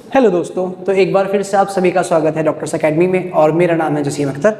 Hello दोस्तों, तो एक बार फिर से आप सभी का स्वागत है डॉक्टर्स एकेडमी में और मेरा नाम है जसीम अख्तर।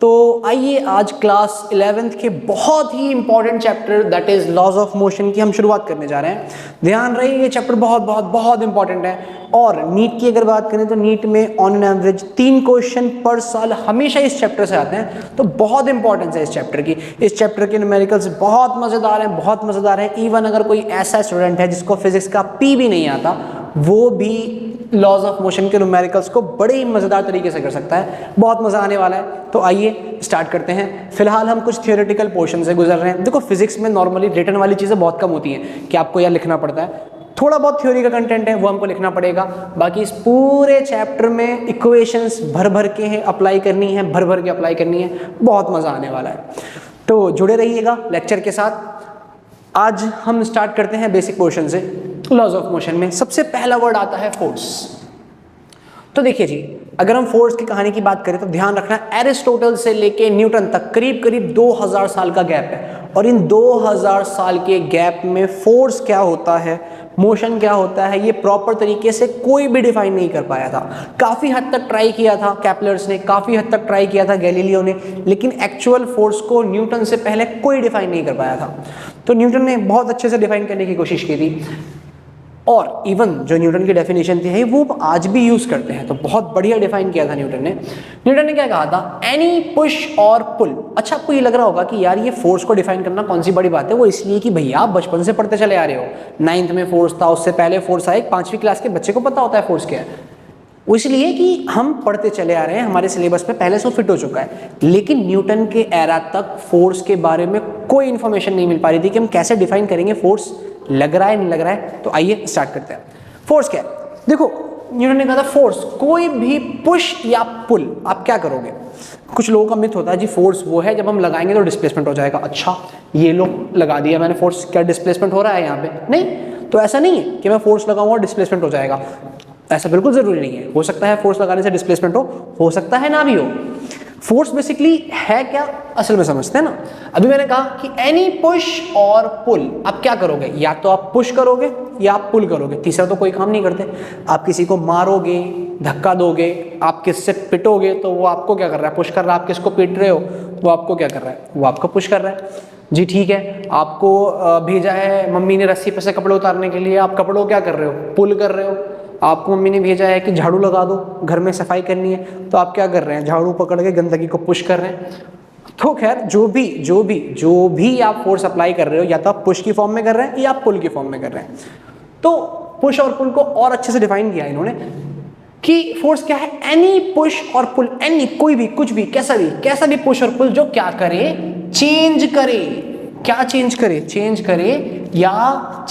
तो आइए आज क्लास 11th के बहुत ही important chapter that is laws of motion की हम शुरुआत करने जा रहे हैं। ध्यान रहे ये चैप्टर बहुत बहुत बहुत इंपॉर्टेंट है। और नीट की अगर बात करें तो नीट में ऑन एन एवरेज 3 क्वेश्चन पर साल हमेशा इस चैप्टर से आते हैं, तो बहुत इंपॉर्टेंस है इस चैप्टर की। इस चैप्टर के न्यूमेरिकल्स बहुत मज़ेदार हैं, बहुत मज़ेदार है। इवन अगर कोई ऐसा स्टूडेंट है जिसको फिजिक्स का पी भी नहीं आता, वो भी लॉज ऑफ मोशन के न्यूमेरिकल्स को बड़े ही मज़ेदार तरीके से कर सकता है। बहुत मज़ा आने वाला है, तो आइए स्टार्ट करते हैं। फिलहाल हम कुछ थियोरेटिकल पोर्शन से गुजर रहे हैं। देखो फिजिक्स में नॉर्मली रिटन वाली चीज़ें बहुत कम होती हैं कि आपको यार लिखना पड़ता है, थोड़ा बहुत थ्योरी का कंटेंट है वो हमको लिखना पड़ेगा। बाकी इस पूरे चैप्टर में इक्वेशंस भर भर के हैं, अप्लाई करनी है, भर भर के अप्लाई करनी है। बहुत मज़ा आने वाला है, तो जुड़े रहिएगा लेक्चर के साथ। आज हम स्टार्ट करते हैं बेसिक पोर्शन से। लॉज ऑफ मोशन में सबसे पहला वर्ड आता है फोर्स। तो देखिए जी, अगर हम फोर्स की कहानी की बात करें तो ध्यान रखना एरिस्टोटल से लेके न्यूटन तक करीब करीब 2000 साल का गैप है। और इन 2000 साल के गैप में फोर्स क्या होता है, मोशन क्या होता है, ये प्रॉपर तरीके से कोई भी डिफाइन नहीं कर पाया था। काफ़ी हद तक ट्राई किया था कैपलर्स ने, काफ़ी हद तक ट्राई किया था गैलीलियो ने, लेकिन एक्चुअल फोर्स को न्यूटन से पहले कोई डिफाइन नहीं कर पाया था। तो न्यूटन ने बहुत अच्छे से डिफाइन करने की कोशिश की थी। और इवन जो न्यूटन की डेफिनेशन थी वो आज भी यूज़ करते हैं, तो बहुत बढ़िया डिफाइन किया था न्यूटन ने। न्यूटन ने क्या कहा था? एनी पुश और पुल। अच्छा, आपको ये लग रहा होगा कि यार ये फोर्स को डिफाइन करना कौन सी बड़ी बात है। वो इसलिए कि भैया आप बचपन से पढ़ते चले आ रहे हो, 9th में फोर्स था, उससे पहले फोर्स आया, 5वीं क्लास के बच्चे को पता होता है फोर्स क्या है। वो इसलिए कि हम पढ़ते चले आ रहे हैं, हमारे सिलेबस में पहले से फिट हो चुका है। लेकिन न्यूटन के एरा तक फोर्स के बारे में कोई इन्फॉर्मेशन नहीं मिल पा रही थी कि हम कैसे डिफाइन करेंगे फोर्स, लग रहा है नहीं लग रहा है। तो आइए स्टार्ट करते हैं। फोर्स क्या है? देखो न्यूटन ने कहा था फोर्स कोई भी पुश या पुल, आप क्या करोगे? कुछ लोगों का मिथ होता है जी फोर्स वो है जब हम लगाएंगे तो डिस्प्लेसमेंट हो जाएगा। अच्छा, ये लोग लगा दिया मैंने फोर्स, क्या डिस्प्लेसमेंट हो रहा है यहाँ पे? नहीं, तो ऐसा नहीं है कि मैं फोर्स लगाऊंगा और डिस्प्लेसमेंट हो जाएगा। ऐसा बिल्कुल जरूरी नहीं है। हो सकता है फोर्स लगाने से डिस्प्लेसमेंट हो सकता है ना भी हो। फोर्स बेसिकली है क्या असल में समझते हैं ना। अभी मैंने कहा कि एनी पुश और पुल, आप क्या करोगे? या तो आप पुश करोगे या आप पुल करोगे, तीसरा तो कोई काम नहीं करते। आप किसी को मारोगे, धक्का दोगे, आप किससे पिटोगे तो वो आपको क्या कर रहा है? पुश कर रहा है। आप किसको पीट रहे हो, वो आपको क्या कर रहा है? वो आपको पुश कर रहा है जी। ठीक है, आपको भेजा है मम्मी ने रस्सी पे से कपड़े उतारने के लिए, आप कपड़ों क्या कर रहे हो? पुल कर रहे हो। आपको मम्मी ने भेजा है कि झाड़ू लगा दो, घर में सफाई करनी है, तो आप क्या कर रहे हैं? झाड़ू पकड़ के गंदगी को पुश कर रहे हैं। तो खैर जो भी आप फोर्स अप्लाई कर रहे हो, या तो आप पुश की फॉर्म में कर रहे हैं या आप पुल की फॉर्म में कर रहे हैं। तो पुश और पुल को और अच्छे से डिफाइन किया इन्होंने कि फोर्स क्या है? एनी पुश और पुल, एनी कोई भी, कुछ भी, कैसा भी पुश और पुल जो क्या करे? चेंज करे। क्या चेंज करे? चेंज करे या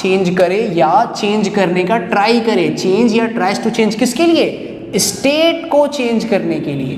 चेंज करने का ट्राई करे। चेंज या ट्राइज टू चेंज, किसके लिए? स्टेट को चेंज करने के लिए,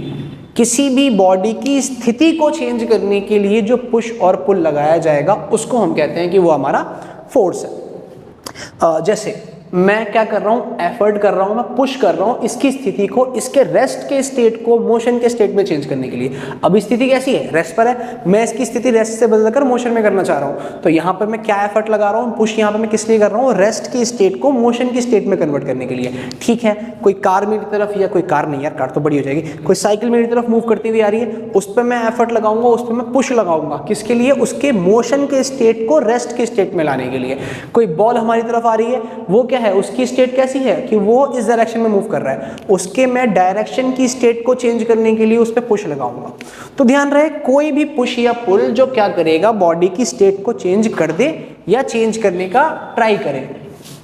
किसी भी बॉडी की स्थिति को चेंज करने के लिए जो पुश और पुल लगाया जाएगा उसको हम कहते हैं कि वो हमारा फोर्स है। जैसे मैं क्या कर रहा हूँ? एफर्ट कर रहा हूँ, मैं पुश कर रहा हूँ इसकी स्थिति को, इसके रेस्ट के स्टेट को मोशन के स्टेट में चेंज करने के लिए। अब स्थिति कैसी है? रेस्ट पर है, मैं इसकी स्थिति रेस्ट से बदलकर मोशन में करना चाह रहा हूँ, तो यहाँ पर मैं क्या एफर्ट लगा रहा हूँ? पुश यहाँ पर मैं किस लिए कर रहा हूँ? रेस्ट की स्टेट को मोशन की स्टेट में कन्वर्ट करने के लिए। ठीक है, कोई कार मेरी तरफ, या कोई कार नहीं यार, कार तो बड़ी हो जाएगी, कोई साइकिल मेरी तरफ मूव करती हुई आ रही है, उस पर मैं एफर्ट लगाऊंगा, उस पर मैं पुश लगाऊंगा, किसके लिए? उसके मोशन के स्टेट को रेस्ट के स्टेट में लाने के लिए। कोई बॉल हमारी तरफ आ रही है, वो क्या है? उसकी स्टेट कैसी है कि वो इस डायरेक्शन में मूव कर रहा है, उसके मैं डायरेक्शन की स्टेट को चेंज करने के लिए उस पर पुश लगाऊंगा। तो ध्यान रहे, कोई भी पुश या पुल जो क्या करेगा? बॉडी की स्टेट को चेंज कर दे या चेंज करने का ट्राई करे,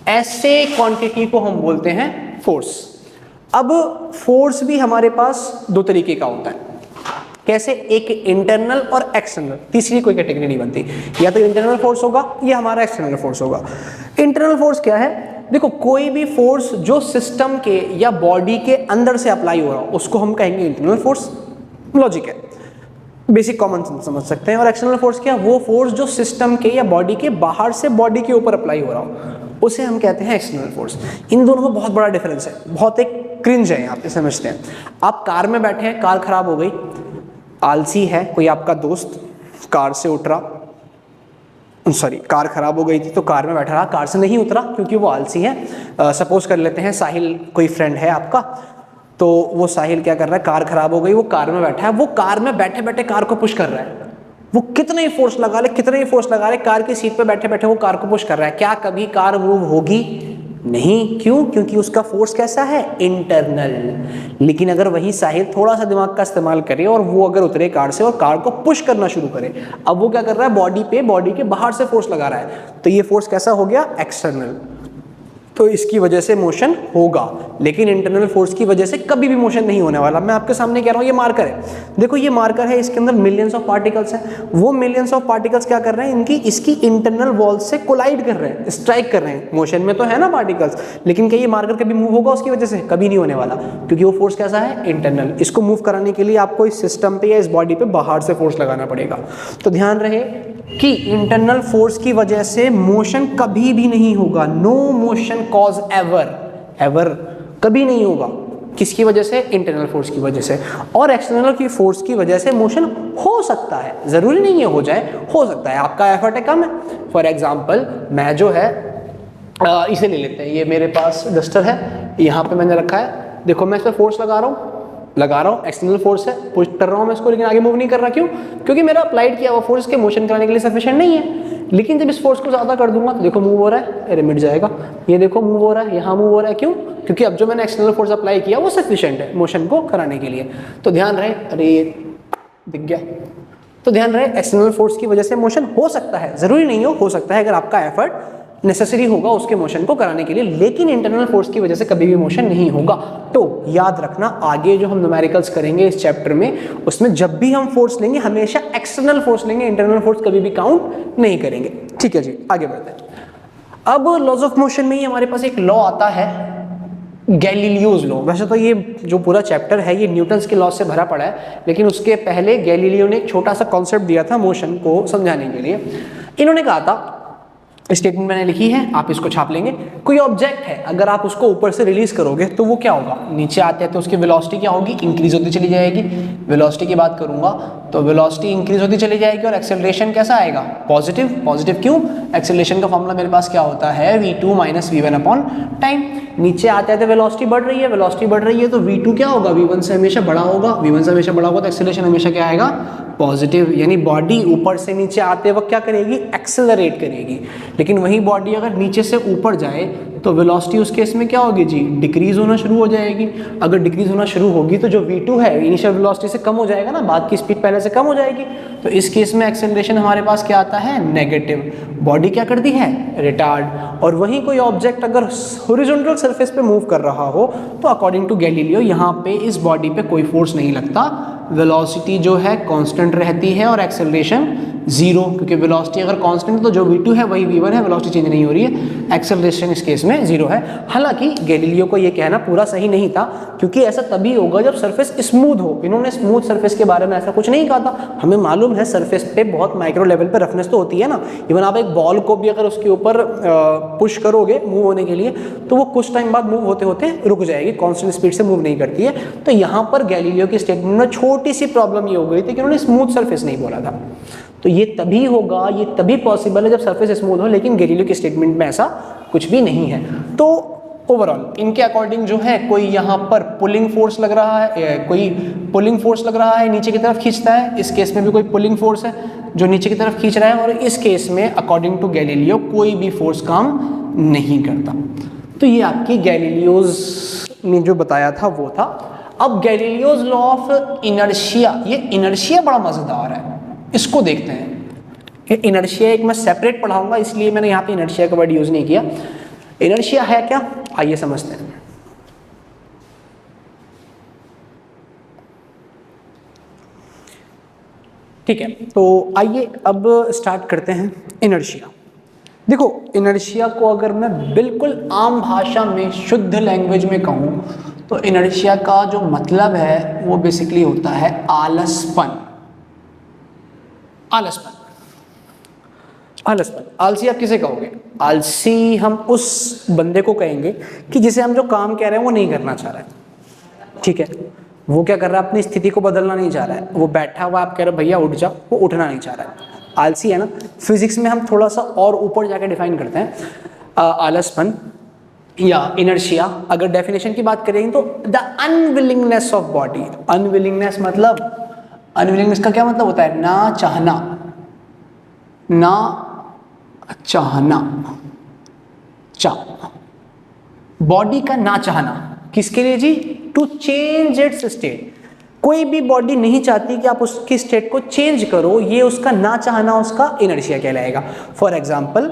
ऐसे क्वांटिटी को हम बोलते हैं फोर्स। अब फोर्स भी हमारे पास दो तरीके का होता है। कैसे? एक इंटरनल और एक्सटर्नल, तीसरी कोई कैटेगरी नहीं बनती। या तो इंटरनल फोर्स होगा या हमारा एक्सटर्नल फोर्स होगा। इंटरनल फोर्स क्या है? देखो कोई भी फोर्स जो सिस्टम के या बॉडी के अंदर से अप्लाई हो रहा हो उसको हम कहेंगे इंटरनल फोर्स। लॉजिक है, बेसिक कॉमन सेंस समझ सकते हैं। और एक्सटर्नल फोर्स क्या? वो फोर्स जो सिस्टम के या बॉडी के बाहर से बॉडी के ऊपर अप्लाई हो रहा हो उसे हम कहते हैं एक्सटर्नल फोर्स। इन दोनों में बहुत बड़ा डिफरेंस है, बहुत एक क्रिंज है, आप इसे समझते हैं। आप कार में बैठे हैं, कार खराब हो गई, आलसी है कोई आपका दोस्त, कार से उतरा, सॉरी कार खराब हो गई थी तो कार में बैठा रहा, कार से नहीं उतरा क्योंकि वो आलसी है। सपोज कर लेते हैं साहिल कोई फ्रेंड है आपका, तो वो साहिल क्या कर रहा है, कार खराब हो गई, वो कार में बैठा है, वो कार में बैठे बैठे कार को पुश कर रहा है। वो कितने ही फोर्स लगा ले, कितने ही फोर्स लगा ले, कार की सीट पे बैठे बैठे वो कार को पुश कर रहा है। क्या कभी कार मूव होगी? नहीं। क्यों? क्योंकि उसका फोर्स कैसा है, इंटरनल। लेकिन अगर वही साहिल थोड़ा सा दिमाग का इस्तेमाल करे और वो अगर उतरे कार से और कार को पुश करना शुरू करे, अब वो क्या कर रहा है, बॉडी पे, बॉडी के बाहर से फोर्स लगा रहा है, तो ये फोर्स कैसा हो गया, एक्सटर्नल। तो इसकी वजह से मोशन होगा, लेकिन इंटरनल फोर्स की वजह से कभी भी मोशन नहीं होने वाला। मैं आपके सामने कह रहा हूँ, ये मार्कर है, देखो ये मार्कर है, इसके अंदर मिलियंस ऑफ पार्टिकल्स हैं। वो मिलियंस ऑफ पार्टिकल्स क्या कर रहे हैं, इसकी इंटरनल वॉल से कोलाइड कर रहे हैं, स्ट्राइक कर रहे हैं। मोशन में तो है ना पार्टिकल्स, लेकिन क्या ये मार्कर कभी मूव होगा उसकी वजह से? कभी नहीं होने वाला, क्योंकि वो फोर्स कैसा है, इंटरनल। इसको मूव कराने के लिए आपको इस सिस्टम पे या इस बॉडी पे बाहर से फोर्स लगाना पड़ेगा। तो ध्यान रहे कि इंटरनल फोर्स की वजह से मोशन कभी भी नहीं होगा। No motion cause ever, ever कभी नहीं होगा। किसकी वजह से? इंटरनल फोर्स की वजह से। और एक्सटर्नल की फोर्स की वजह से मोशन हो सकता है, जरूरी नहीं है हो जाए, हो सकता है। आपका एफर्ट है कम है, फॉर एग्जाम्पल मैं जो है इसे ले लेते हैं, ये मेरे पास डस्टर है, यहाँ पे मैंने रखा है, देखो मैं इस पर फोर्स लगा रहा हूँ, एक्सटर्नल फोर्स है, पुश कर रहा हूँ मैं इसको, लेकिन आगे मूव नहीं कर रहा। क्यों? क्योंकि मेरा अप्लाइड किया हुआ फोर्स के मोशन कराने के लिए सफिशिएंट नहीं है। लेकिन जब इस फोर्स को ज़्यादा कर दूंगा तो देखो मूव हो रहा है, अरे मिट जाएगा, ये देखो मूव हो रहा है, यहाँ मूव हो रहा है। क्यों? क्योंकि अब जो मैंने एक्सटर्नल फोर्स अप्लाई किया वो सफिशिएंट है मोशन को कराने के लिए। तो ध्यान रहे, अरे ये दिख गया, तो ध्यान रहे एक्सटर्नल फोर्स की वजह से मोशन हो सकता है, जरूरी नहीं हो सकता है, अगर आपका एफर्ट नेसेसरी होगा उसके मोशन को कराने के लिए, लेकिन इंटरनल फोर्स की वजह से कभी भी मोशन नहीं होगा। तो याद रखना, आगे जो हम न्यूमेरिकल्स करेंगे इस चैप्टर में, उसमें जब भी हम फोर्स लेंगे हमेशा एक्सटर्नल फोर्स लेंगे, इंटरनल फोर्स कभी भी काउंट नहीं करेंगे। ठीक है जी, आगे बढ़ते हैं। अब लॉज ऑफ मोशन में ही हमारे पास एक लॉ आता है, गैलीलियोज लॉ। वैसे तो ये जो पूरा चैप्टर है ये न्यूटन्स के लॉ से भरा पड़ा है, लेकिन उसके पहले गैलीलियो ने एक छोटा सा कॉन्सेप्ट दिया था मोशन को समझाने के लिए। इन्होंने कहा था, स्टेटमेंट मैंने लिखी है, आप इसको छाप लेंगे, कोई ऑब्जेक्ट है, अगर आप उसको ऊपर से रिलीज करोगे तो वो क्या होगा, नीचे आते हैं तो उसकी वेलोसिटी क्या होगी, इंक्रीज होती चली जाएगी। वेलोसिटी की बात करूंगा तो वेलोसिटी इंक्रीज होती चली जाएगी, और एक्सेलरेशन कैसा आएगा, पॉजिटिव। पॉजिटिव क्यों? एक्सेलरेशन का फॉर्मूला मेरे पास क्या होता है, v2 minus v1 upon time. नीचे आते हैं तो वेलोसिटी बढ़ रही है, वेलोसिटी बढ़ रही है तो v2 क्या होगा, v1 से हमेशा बड़ा होगा, v1 से हमेशा बड़ा होगा तो एक्सेलरेशन हमेशा क्या आएगा, पॉजिटिव। यानी बॉडी ऊपर से नीचे आते वक्त क्या करेगी, एक्सेलरेट करेगी। लेकिन वही बॉडी अगर नीचे से ऊपर जाए तो वेलोसिटी उस केस में क्या होगी जी, डिक्रीज होना शुरू हो जाएगी। अगर डिक्रीज होना शुरू होगी तो जो v2 है इनिशियल वेलोसिटी से कम हो जाएगा ना, बाद की स्पीड पहले से कम हो जाएगी। तो इस केस में एक्सेलरेशन हमारे पास क्या आता है, नेगेटिव। बॉडी क्या करती है, रिटार्ड। और वहीं कोई ऑब्जेक्ट अगर हॉरिजॉन्टल सरफेस पे मूव कर रहा हो तो अकॉर्डिंग टू गैलीलियो यहाँ पे इस बॉडी पे कोई फोर्स नहीं लगता, वेलोसिटी जो है कांस्टेंट रहती है और एक्सेलरेशन जीरो, क्योंकि वेलोसिटी अगर कांस्टेंट है तो जो v2 है वही v1 है, वेलोसिटी चेंज नहीं हो रही है, एक्सेलरेशन इस केस में जीरो है। हालांकि गैलीलियो को ये कहना पूरा सही नहीं था, क्योंकि ऐसा तभी होगा जब सरफेस स्मूथ हो। इन्होंने स्मूथ सरफेस के बारे में ऐसा कुछ नहीं कहा था। हमें मालूम है सरफेस पे बहुत माइक्रो लेवल पे रफनेस तो होती है ना, इवन आप एक बॉल को भी अगर उसके ऊपर पुश करोगे मूव होने के लिए तो वो कुछ टाइम बाद मूव होते होते रुक जाएगी, कांस्टेंट स्पीड से मूव नहीं करती है। तो यहाँ पर गैलीलियो की स्टेटमेंट में छोटी सी प्रॉब्लम ये हो गई थी कि उन्होंने स्मूथ सरफेस नहीं बोला था। तो ये तभी होगा, ये तभी पॉसिबल है जब सरफेस स्मूथ हो, लेकिन गैलीलियो की स्टेटमेंट में ऐसा कुछ भी नहीं है। तो ओवरऑल इनके अकॉर्डिंग जो है, कोई यहाँ पर पुलिंग फोर्स लग रहा है, कोई पुलिंग फोर्स लग रहा है, नीचे की तरफ खींचता है, इस केस में भी कोई पुलिंग फोर्स है जो नीचे की तरफ खींच रहा है, और इस केस में अकॉर्डिंग टू गैलीलियो कोई भी फोर्स काम नहीं करता। तो ये आपकी गैलीलियोज ने जो बताया था वो था। अब गैलीलियोज लॉ ऑफ इनर्शिया, ये इनर्शिया बड़ा मजेदार है, इसको देखते हैं। ये इनर्शिया एक मैं सेपरेट पढ़ाऊंगा, इसलिए मैंने यहाँ पे इनर्शिया का वर्ड यूज नहीं किया। इनर्शिया है क्या, आइए समझते हैं। ठीक है, तो आइए अब स्टार्ट करते हैं इनर्शिया। देखो, इनर्शिया को अगर मैं बिल्कुल आम भाषा में शुद्ध लैंग्वेज में कहूँ तो इनर्शिया का जो मतलब है वो बेसिकली होता है आलसपन। आलसपन, आलसपन, आलसी आप किसे कहोगे? आलसी हम उस बंदे को कहेंगे कि जिसे हम जो काम कह रहे हैं वो नहीं करना चाह रहा है। ठीक है, वो क्या कर रहा है, अपनी स्थिति को बदलना नहीं चाह रहा है, वो बैठा हुआ, आप कह रहे हो भैया उठ जा, वो उठना नहीं चाह रहा है। आलसी है ना, फिजिक्स में हम थोड़ा सा और ऊपर जाके डिफाइन करते हैं आलसपन या इनर्शिया। अगर डेफिनेशन की बात करेंगे तो the unwillingness of body. Unwillingness मतलब, अनविलिंगनेस का क्या मतलब होता है? ना चाहना, ना चाहना, बॉडी का ना चाहना किसके लिए जी? To change its state. कोई भी बॉडी नहीं चाहती कि आप उसकी स्टेट को चेंज करो, ये उसका ना चाहना उसका इनर्शिया कहलाएगा। फॉर एग्जाम्पल,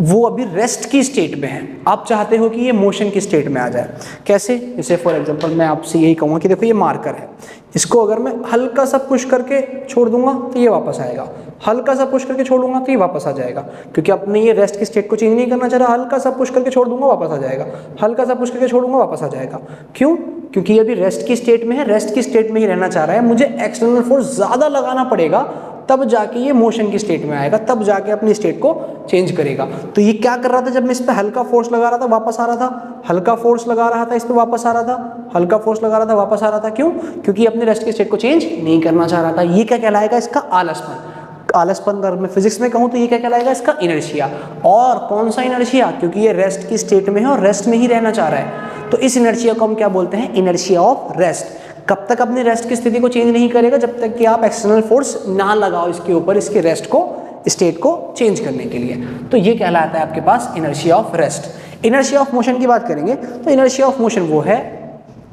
वो अभी रेस्ट की स्टेट में है, आप चाहते हो कि ये मोशन की स्टेट में आ जाए। कैसे? जैसे फॉर एग्जांपल मैं आपसे यही कहूँगा कि देखो ये मार्कर है, इसको अगर मैं हल्का सा पुश करके छोड़ दूंगा तो ये वापस आएगा, हल्का सा पुश करके छोड़ूंगा तो ये वापस आ जाएगा, क्योंकि आपने ये रेस्ट की स्टेट को चेंज नहीं करना चाह रहा। हल्का सा पुश करके छोड़ दूंगा वापस आ जाएगा, हल्का सा पुश करके छोड़ूंगा वापस आ जाएगा। क्यों? क्योंकि ये अभी रेस्ट की स्टेट में है, रेस्ट की स्टेट में ही रहना चाह रहा है। मुझे एक्सटर्नल फोर्स ज़्यादा लगाना पड़ेगा तब जाके ये मोशन की स्टेट में आएगा, तब जाके अपनी स्टेट को चेंज करेगा। तो ये क्या कर रहा था? जब मैं इस पर हल्का फोर्स लगा रहा था वापस आ रहा था, हल्का फोर्स लगा रहा था इस पर वापस आ रहा था, हल्का फोर्स लगा रहा था वापस आ रहा था। क्यों? क्योंकि अपने रेस्ट की स्टेट को चेंज नहीं करना चाह रहा था। ये क्या कहलाएगा? इसका आलसपन। आलसपन अगर मैं फिजिक्स में कहूँ तो ये क्या कहलाएगा? इसका इनर्शिया। और कौन सा इनर्शिया? क्योंकि ये रेस्ट की स्टेट में है और रेस्ट में ही रहना चाह रहा है, तो इस इनर्शिया को हम क्या बोलते हैं? Inertia of rest. कब तक अपनी रेस्ट की स्थिति को चेंज नहीं करेगा? जब तक कि आप एक्सटर्नल फोर्स ना लगाओ इसके ऊपर, इसके रेस्ट को, स्टेट को चेंज करने के लिए। तो ये कहलाता है आपके पास inertia of rest. Inertia of motion की बात करेंगे तो इनर्शिया ऑफ मोशन वो है,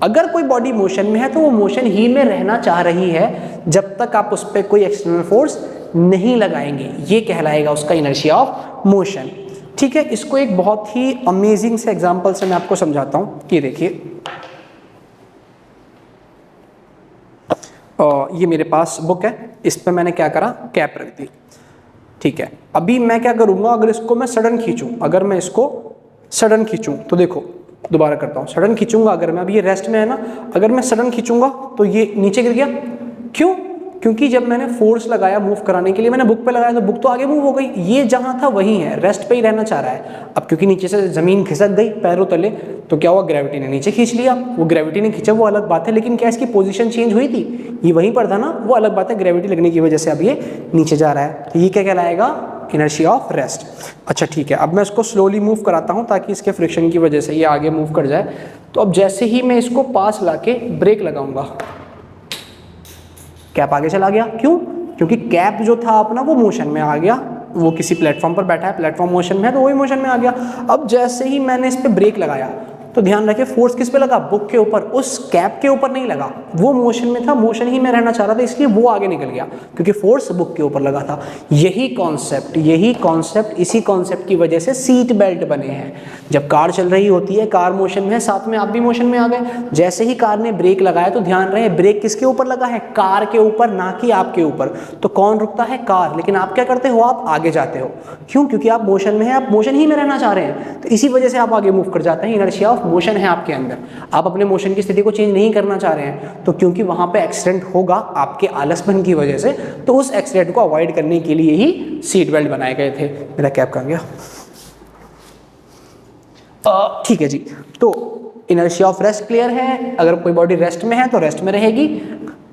अगर कोई बॉडी मोशन में है तो वो मोशन ही में रहना चाह रही है जब तक आप उस पर कोई एक्सटर्नल फोर्स नहीं लगाएंगे, ये कहलाएगा उसका इनर्शिया ऑफ मोशन। ठीक है, इसको एक बहुत ही अमेजिंग से एग्जाम्पल से मैं आपको समझाता हूँ। ये देखिए, ये मेरे पास बुक है, इस पर मैंने क्या करा? कैप रख दी। ठीक है, अभी मैं क्या करूँगा? अगर इसको मैं सडन खींचूँ, अगर मैं इसको सडन खींचूँ तो देखो, दोबारा करता हूँ, सडन खींचूंगा, अगर मैं, अभी ये रेस्ट में है ना, अगर मैं सडन खींचूंगा तो ये नीचे गिर गया। क्यों? क्योंकि जब मैंने फोर्स लगाया मूव कराने के लिए, मैंने बुक पे लगाया तो बुक तो आगे मूव हो गई, ये जहाँ था वहीं है, रेस्ट पे ही रहना चाह रहा है। अब क्योंकि नीचे से ज़मीन खिसक गई पैरों तले, तो क्या हुआ? ग्रेविटी ने नीचे खींच लिया। वो ग्रेविटी ने खींचा वो अलग बात है, लेकिन क्या इसकी पोजीशन चेंज हुई थी? ये वहीं पर था ना, वो अलग बात है। ग्रेविटी लगने की वजह से अब ये नीचे जा रहा है, तो ये क्या कहलाएगा? Inertia of rest. अच्छा ठीक है, अब मैं इसको स्लोली मूव कराता हूँ ताकि इसके फ्रिक्शन की वजह से ये आगे मूव कर जाए। तो अब जैसे ही मैं इसको पास लाके ब्रेक लगाऊंगा, कैप आगे चला गया। क्यों? क्योंकि कैप जो था अपना वो मोशन में आ गया, वो किसी प्लेटफॉर्म पर बैठा है, प्लेटफॉर्म मोशन में है तो वही मोशन में आ गया। अब जैसे ही मैंने इस पर ब्रेक लगाया तो ध्यान रखिए, फोर्स किस पे लगा? बुक के ऊपर, उस कैप के ऊपर नहीं लगा। वो मोशन में था, मोशन ही में रहना चाह रहा था, इसलिए वो आगे निकल गया, क्योंकि फोर्स बुक के ऊपर लगा था। यही कॉन्सेप्ट, इसी कॉन्सेप्ट की वजह से सीट बेल्ट बने हैं। जब कार चल रही होती है, कार मोशन में है, साथ में आप भी मोशन में आ गए। जैसे ही कार ने ब्रेक लगाया तो ध्यान रहे, ब्रेक किसके ऊपर लगा है? कार के ऊपर, ना कि आपके ऊपर। तो कौन रुकता है? कार। लेकिन आप क्या करते हो? आप आगे जाते हो। क्यों? क्योंकि आप मोशन में हैं, आप मोशन ही में रहना चाह रहे हैं, तो इसी वजह से आप आगे मूव कर जाते हैं। इनर्शिया ऑफ मोशन है आपके अंदर, आप अपने मोशन की स्थिति को चेंज नहीं करना चाह रहे हैं, तो क्योंकि वहां पे एक्सीडेंट होगा आपके आलसपन की वजह से, तो उस एक्सीडेंट को अवॉइड करने के लिए ही सीट बेल्ट बनाए गए थे। मेरा कैप कहाँ गया? ठीक है जी, तो इनर्शिया ऑफ रेस्ट क्लियर है, अगर कोई बॉडी रेस्ट में है तो रेस्ट में रहेगी।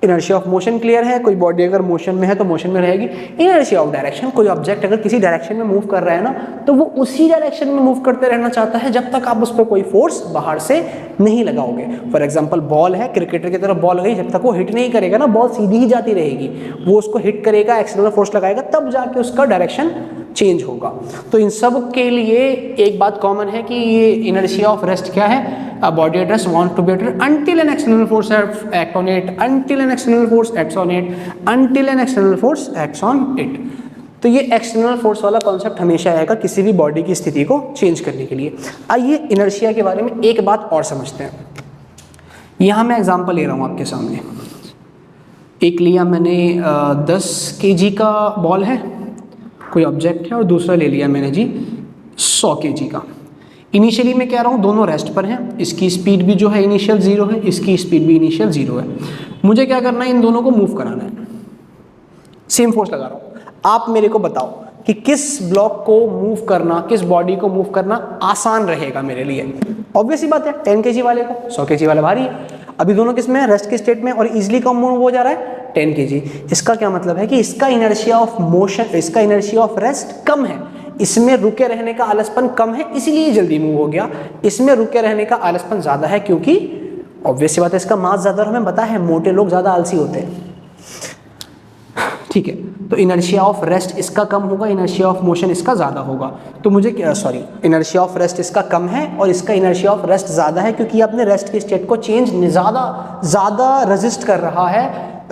इनर्शिया ऑफ मोशन क्लियर है, कोई बॉडी अगर मोशन में है तो मोशन में रहेगी। इनर्शिया ऑफ डायरेक्शन, कोई ऑब्जेक्ट अगर किसी डायरेक्शन में मूव कर रहा है ना, तो वो उसी डायरेक्शन में मूव करते रहना चाहता है जब तक आप उस पर कोई फोर्स बाहर से नहीं लगाओगे। फॉर एग्जांपल, बॉल है, क्रिकेटर की तरफ बॉल गई, जब तक वो हिट नहीं करेगा ना, बॉल सीधी ही जाती रहेगी। वो उसको हिट करेगा, एक्सटर्नल फोर्स लगाएगा, तब जाके उसका डायरेक्शन चेंज होगा। तो इन सब के लिए एक बात कॉमन है कि ये इनर्शिया ऑफ रेस्ट क्या है? A body at rest wants to be at rest until an external force acts on it, until an external force acts on it, until an external force acts on it. तो ये external force वाला concept हमेशा आएगा किसी भी body की स्थिति को चेंज करने के लिए। आइए इनर्शिया के बारे में एक बात और समझते हैं। यहाँ मैं एग्जांपल ले रहा हूँ आपके सामने। एक लिया मैंने 10 kg का बॉल है, कोई ऑब्जेक्ट है, और दूसरा ले लिया मैंने जी 100 kg का। इनिशियली मैं कह रहा हूँ दोनों रेस्ट पर हैं, इसकी स्पीड भी जो है इनिशियल 0 है, इसकी स्पीड भी इनिशियल 0 है। मुझे क्या करना है? इन दोनों को मूव कराना है। सेम फोर्स लगा रहा हूँ। आप मेरे को बताओ कि किस ब्लॉक को मूव करना, किस बॉडी को मूव करना आसान रहेगा मेरे लिए? ऑब्वियस ही बात है, 10 kg वाले को, 100 kg वाला भारी है। अभी दोनों किस में है? रेस्ट की स्टेट में, और इजिली कम मूव हो जा रहा है 10 kg। इसका क्या मतलब है कि इसका इनर्शिया ऑफ मोशन, इसका इनर्शिया ऑफ रेस्ट कम है, इसमें रुके रहने का आलसपन कम है, इसलिए जल्दी मूव हो गया। इसमें रुके रहने का आलसपन ज़्यादा है क्योंकि ऑब्वियस सी बात है इसका मास ज़्यादा, और हमें पता है मोटे लोग ज़्यादा आलसी होते हैं। ठीक है, तो इनर्शिया ऑफ रेस्ट इसका कम होगा, इनर्शिया ऑफ मोशन इसका ज़्यादा होगा। तो मुझे इनर्शिया ऑफ रेस्ट इसका कम है और इसका इनर्शिया ऑफ रेस्ट ज़्यादा है क्योंकि ये अपने रेस्ट की स्टेट को चेंज ज़्यादा रेजिस्ट कर रहा है,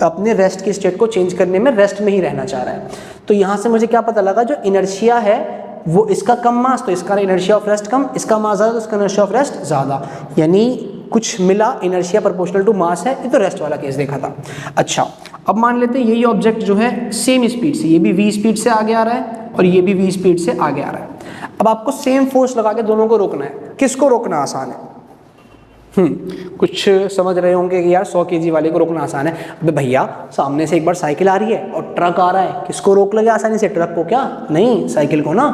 अपने रेस्ट की स्टेट को चेंज करने में रेस्ट में ही रहना चाह रहा है। तो यहाँ से मुझे क्या पता लगा, जो इनर्शिया है वो इसका कम मास, तो इसका इनर्शिया ऑफ रेस्ट कम, इसका मास ज़्यादा तो इसका इनर्शिया ऑफ रेस्ट ज़्यादा, यानी कुछ मिला, इनर्शिया प्रोपोर्शनल टू मास है। ये तो रेस्ट वाला केस देखा था। अच्छा, अब मान लेते हैं यही ऑब्जेक्ट जो है सेम स्पीड से, ये भी v स्पीड से आगे आ रहा है और ये भी v स्पीड से आगे आ रहा है। अब आपको सेम फोर्स लगा के दोनों को रोकना है। किसको रोकना आसान है? कुछ समझ रहे होंगे कि यार 100 kg वाले को रोकना आसान है। अबे भैया, सामने से एक बार साइकिल आ रही है और ट्रक आ रहा है, किसको रोक लगे आसानी से? ट्रक को क्या? नहीं, साइकिल को ना।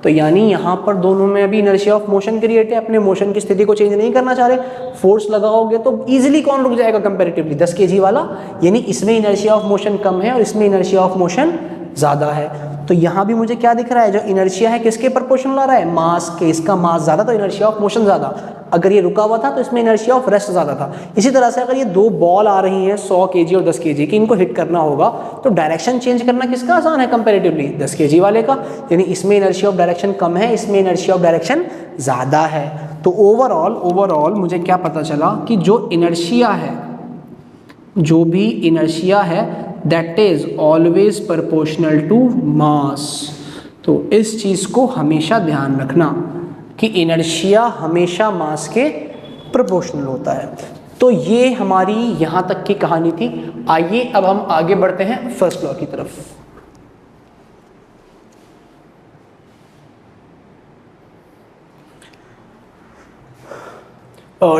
तो यानी यहाँ पर दोनों में अभी इनर्शिया ऑफ मोशन क्रिएट है, अपने मोशन की स्थिति को चेंज नहीं करना चाह रहे। फोर्स लगाओगे तो इजीली कौन रुक जाएगा कंपैरेटिवली? 10 kg वाला। यानी इसमें इनर्शिया ऑफ मोशन कम है और इसमें इनर्शिया ऑफ मोशन ज़्यादा है। तो यहाँ भी मुझे क्या दिख रहा है, जो इनर्शिया है किसके प्रोपोर्शनल आ रहा है? मास के। इसका मास ज़्यादा तो इनर्शिया ऑफ मोशन ज़्यादा। अगर ये रुका हुआ था तो इसमें इनर्शिया ऑफ रेस्ट ज़्यादा था। इसी तरह से अगर ये दो बॉल आ रही हैं 100 kg और 10 kg की, इनको हिट करना होगा तो डायरेक्शन चेंज करना किसका आसान है कंपैरेटिवली? 10 kg वाले का। यानी इसमें इनर्शिया ऑफ डायरेक्शन कम है, इसमें इनर्शिया ऑफ डायरेक्शन ज़्यादा है। तो ओवरऑल मुझे क्या पता चला कि जो इनर्शिया है, जो भी इनर्शिया है that is always proportional to mass. तो इस चीज़ को हमेशा ध्यान रखना कि इनर्शिया हमेशा मास के प्रोपोर्शनल होता है। तो ये हमारी यहाँ तक की कहानी थी। आइए अब हम आगे बढ़ते हैं फर्स्ट लॉ की तरफ।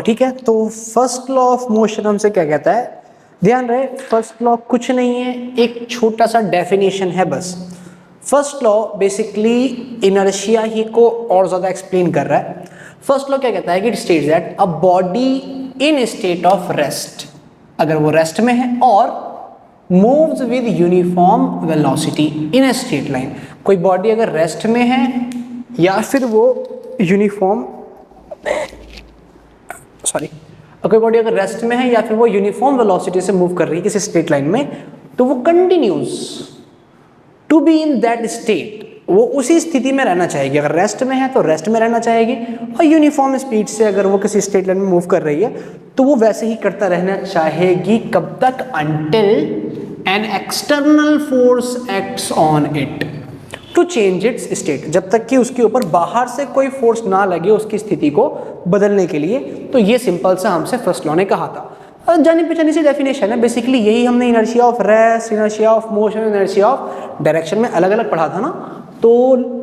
ठीक है, तो फर्स्ट लॉ ऑफ मोशन हमसे क्या कहता है? ध्यान रहे, फर्स्ट लॉ कुछ नहीं है, एक छोटा सा डेफिनेशन है बस। फर्स्ट लॉ बेसिकली इनर्शिया ही को और ज़्यादा एक्सप्लेन कर रहा है। फर्स्ट लॉ क्या कहता है कि it states that a body in state of rest, अगर वो रेस्ट में है और moves with uniform velocity in a straight line. कोई बॉडी अगर रेस्ट में है या फिर वो यूनिफॉर्म कोई बॉडी अगर रेस्ट में है या फिर वो यूनिफॉर्म वेलोसिटी से मूव कर रही है किसी स्ट्रेट लाइन में, तो वो continues to be in that state, वो उसी स्थिति में रहना चाहेगी। अगर रेस्ट में है तो रेस्ट में रहना चाहेगी, और यूनिफॉर्म स्पीड से अगर वो किसी स्ट्रेट लाइन में मूव कर रही है तो वो वैसे ही करता रहना चाहेगी। कब तक? Until an external force acts on it to change its state, जब तक कि उसके ऊपर बाहर से कोई फोर्स ना लगे उसकी स्थिति को बदलने के लिए। तो ये सिंपल सा हमसे फर्स्ट लॉ ने कहा था। जानी पहचानी सी डेफिनेशन है, बेसिकली यही हमने inertia of rest, inertia of motion, inertia of direction में अलग अलग पढ़ा था ना। तो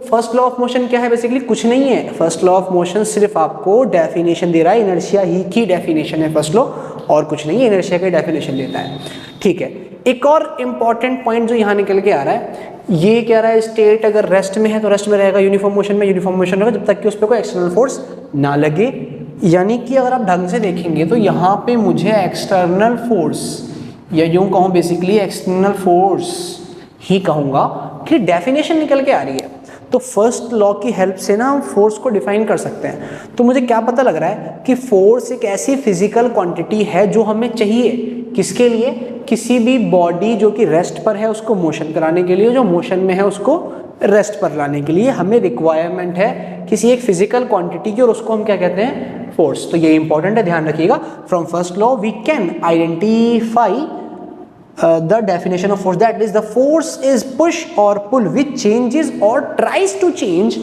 फर्स्ट लॉ ऑफ मोशन क्या है? बेसिकली कुछ नहीं है। फर्स्ट लॉ ऑफ मोशन सिर्फ आपको डेफिनेशन दे रहा है, इनर्शिया ही की डेफिनेशन है फर्स्ट लॉ, और कुछ नहीं है, इनर्शिया की डेफिनेशन देता है। ठीक है, एक और इम्पॉर्टेंट पॉइंट जो यहाँ निकल के आ रहा है, ये कह रहा है स्टेट अगर रेस्ट में है तो रेस्ट में रहेगा, यूनिफॉर्म मोशन में यूनिफॉर्म मोशन रहेगा, जब तक कि उस पर कोई एक्सटर्नल फोर्स ना लगे। यानी कि अगर आप ढंग से देखेंगे तो यहाँ पे मुझे एक्सटर्नल फोर्स, या यूँ कहूँ बेसिकली एक्सटर्नल फोर्स ही कहूँगा, कि डेफिनेशन निकल के आ रही है। तो फर्स्ट लॉ की हेल्प से ना हम फोर्स को डिफाइन कर सकते हैं। तो मुझे क्या पता लग रहा है कि फोर्स एक ऐसी फिजिकल क्वांटिटी है जो हमें चाहिए, किसके लिए? किसी भी बॉडी जो कि रेस्ट पर है उसको मोशन कराने के लिए, जो मोशन में है उसको रेस्ट पर लाने के लिए हमें रिक्वायरमेंट है किसी एक फिजिकल क्वांटिटी की, और उसको हम क्या कहते हैं? फोर्स। तो ये इंपॉर्टेंट है, ध्यान रखिएगा। From first law we can identify the definition of force, that is the force is push or pull which changes or tries to change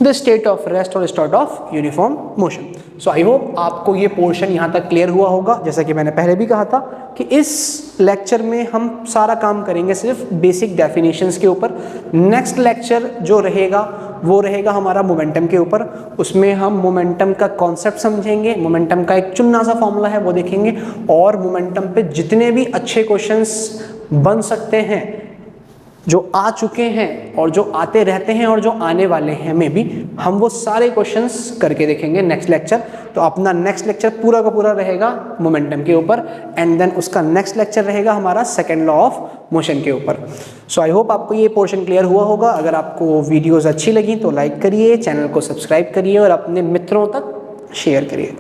the state of rest or state of uniform motion. So I hope आपको ये portion यहाँ तक clear हुआ होगा। जैसा कि मैंने पहले भी कहा था कि इस लेक्चर में हम सारा काम करेंगे सिर्फ बेसिक डेफिनेशंस के ऊपर। नेक्स्ट लेक्चर जो रहेगा वो रहेगा हमारा मोमेंटम के ऊपर। उसमें हम मोमेंटम का कॉन्सेप्ट समझेंगे, मोमेंटम का एक चुन्ना सा फॉर्मूला है वो देखेंगे, और मोमेंटम पे जितने भी अच्छे क्वेश्चंस बन सकते हैं जो आ चुके हैं और जो आते रहते हैं और जो आने वाले हैं में भी हम वो सारे क्वेश्चंस करके देखेंगे नेक्स्ट लेक्चर। तो अपना नेक्स्ट लेक्चर पूरा का पूरा रहेगा मोमेंटम के ऊपर, एंड देन उसका नेक्स्ट लेक्चर रहेगा हमारा सेकंड लॉ ऑफ मोशन के ऊपर। सो आई होप आपको ये पोर्शन क्लियर हुआ होगा। अगर आपको वीडियोज़ अच्छी लगी तो लाइक करिए, चैनल को सब्सक्राइब करिए और अपने मित्रों तक शेयर करिए।